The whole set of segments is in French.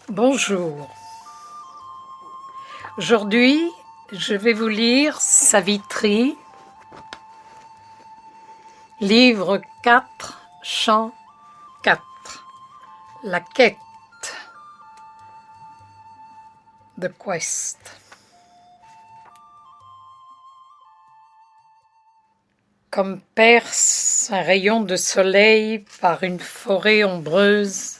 Bonjour. Aujourd'hui, je vais vous lire Savitri, livre 4, chant 4, la quête, The Quest. Comme perce un rayon de soleil par une forêt ombreuse,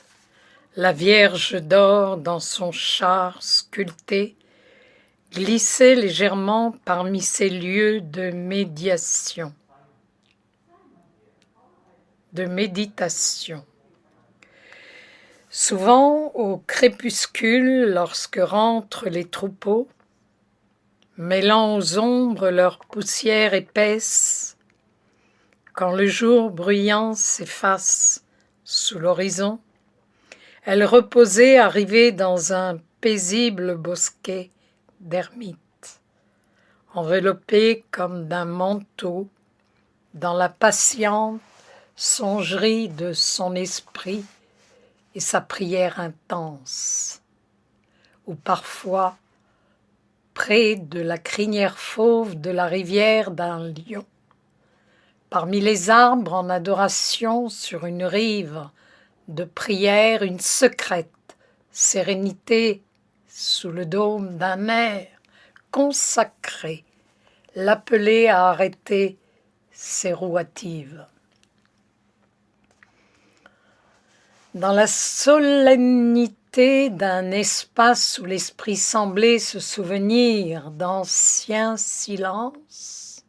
la Vierge d'or dans son char sculpté glissait légèrement parmi ces lieux de méditation, de méditation. Souvent, au crépuscule, lorsque rentrent les troupeaux, mêlant aux ombres leur poussière épaisse, quand le jour bruyant s'efface sous l'horizon, elle reposait arrivée dans un paisible bosquet d'ermites, enveloppée comme d'un manteau dans la patiente songerie de son esprit et sa prière intense, ou parfois près de la crinière fauve de la rivière d'un lion, parmi les arbres en adoration sur une rive de prière, une secrète sérénité sous le dôme d'un air consacré, l'appelait à arrêter ses roues hâtives. Dans la solennité d'un espace où l'esprit semblait se souvenir d'anciens silences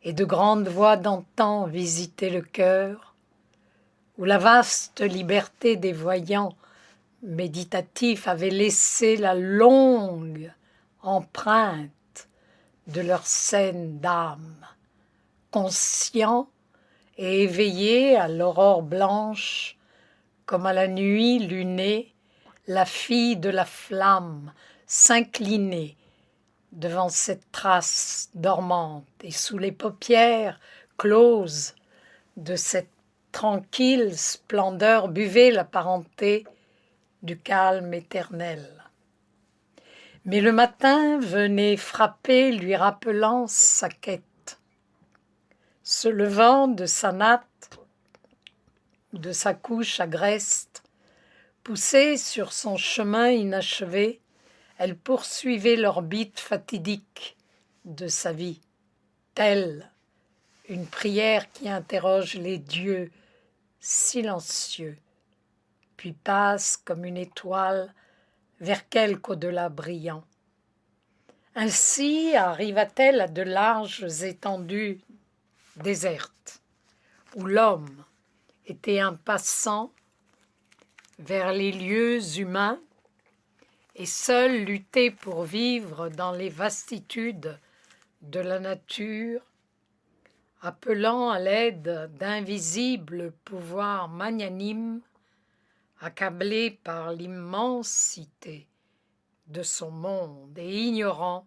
et de grandes voix d'antan visiter le cœur, où la vaste liberté des voyants méditatifs avait laissé la longue empreinte de leur scène d'âme, conscients et éveillés à l'aurore blanche, comme à la nuit lunée, la fille de la flamme s'inclinait devant cette trace dormante et sous les paupières closes de cette tranquille splendeur buvait la parenté du calme éternel. Mais le matin venait frapper, lui rappelant sa quête. Se levant de sa natte, de sa couche agreste, poussée sur son chemin inachevé, elle poursuivait l'orbite fatidique de sa vie, telle une prière qui interroge les dieux silencieux, puis passe comme une étoile vers quelque au-delà brillant. Ainsi arriva-t-elle à de larges étendues désertes, où l'homme était un passant vers les lieux humains et seul luttait pour vivre dans les vastitudes de la nature, appelant à l'aide d'invisibles pouvoirs magnanimes, accablé par l'immensité de son monde et ignorant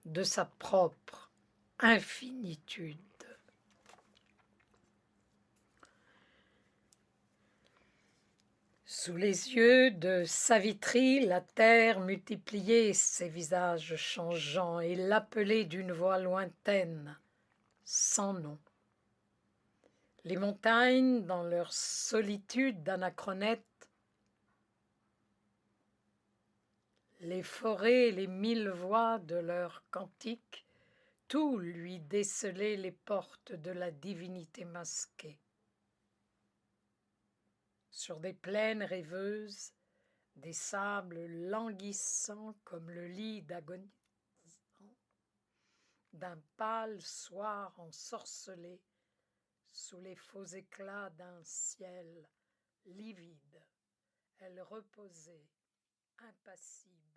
de sa propre infinitude. Sous les yeux de Savitri, la terre multipliait ses visages changeants et l'appelait d'une voix lointaine, sans nom. Les montagnes, dans leur solitude d'anachronète, les forêts et les mille voix de leurs cantiques, tout lui décelait les portes de la divinité masquée. Sur des plaines rêveuses, des sables languissants comme le lit d'agonisant, d'un pâle soir ensorcelé, sous les faux éclats d'un ciel livide, elle reposait, impassible.